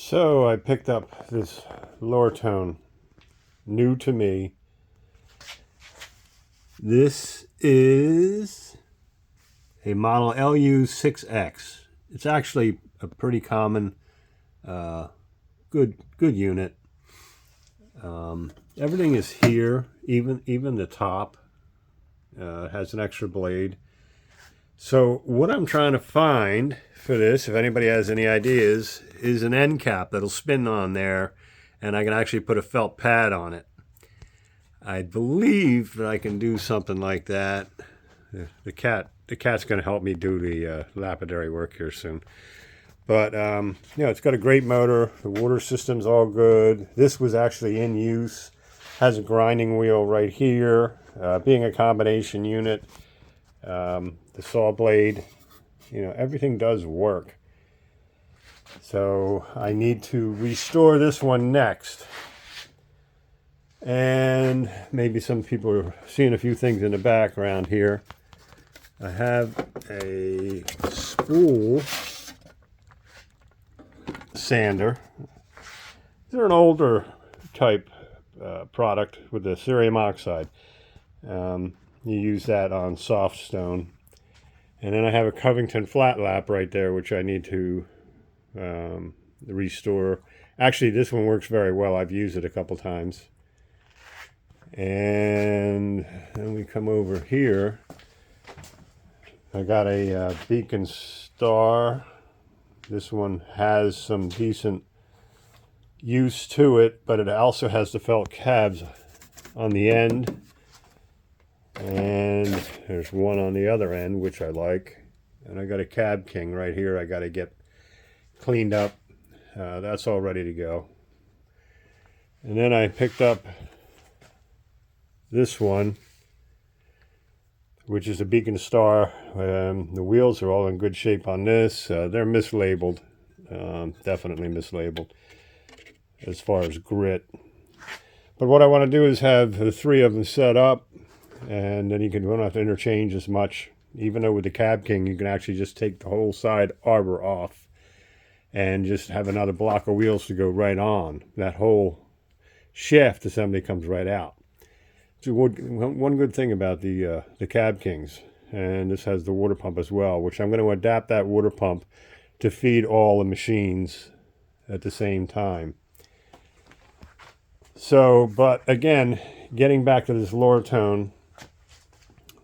So I picked up this Loritone, new to me. This is a model LU6X. It's actually a pretty common, good unit. Everything is here, even the top has an extra blade. So what I'm trying to find for this, if anybody has any ideas, is an end cap that'll spin on there, and I can actually put a felt pad on it. I believe that I can do something like that. The cat's going to help me do the lapidary work here soon. But it's got a great motor. The water system's all good. This was actually in use. Has a grinding wheel right here. Being a combination unit, the saw blade, everything does work. So I need to restore this one next. And maybe some people are seeing a few things in the background here. I have a spool sander. They're an older type product with the cerium oxide. You use that on soft stone. And then I have a Covington flat lap right there, which I need to restore. Actually, this one works very well. I've used it a couple times. And then we come over here. I got a Beacon Star. This one has some decent use to it, but it also has the felt cabs on the end. And there's one on the other end, which I like. And I got a Cab King right here. I got to get cleaned up. That's all ready to go. And then I picked up this one, which is a Beacon Star. The wheels are all in good shape on this. They're mislabeled, definitely mislabeled as far as grit. But what I want to do is have the three of them set up, and then you don't have to interchange as much. Even though with the Cab King, you can actually just take the whole side arbor off and just have another block of wheels to go right on. That whole shaft assembly comes right out. So one good thing about the Cab Kings, and this has the water pump as well, which I'm going to adapt that water pump to feed all the machines at the same time. So, but again, getting back to this Loritone,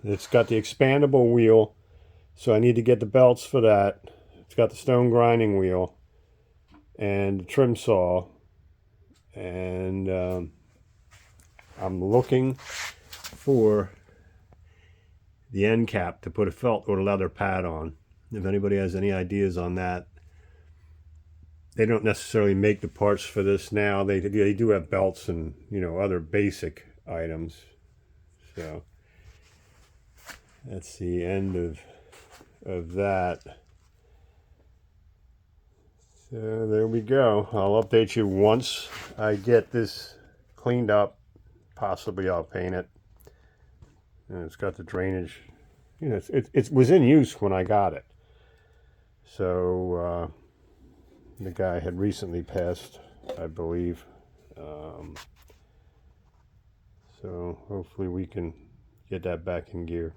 it's got the expandable wheel, so I need to get the belts for that. It's got the stone grinding wheel and the trim saw, and I'm looking for the end cap to put a felt or leather pad on. If anybody has any ideas on that. They don't necessarily make the parts for this now. They do have belts and other basic items. So that's the end of that. So there we go. I'll update you once I get this cleaned up. Possibly I'll paint it. And it's got the drainage. It was in use when I got it. So the guy had recently passed, I believe. So hopefully we can get that back in gear.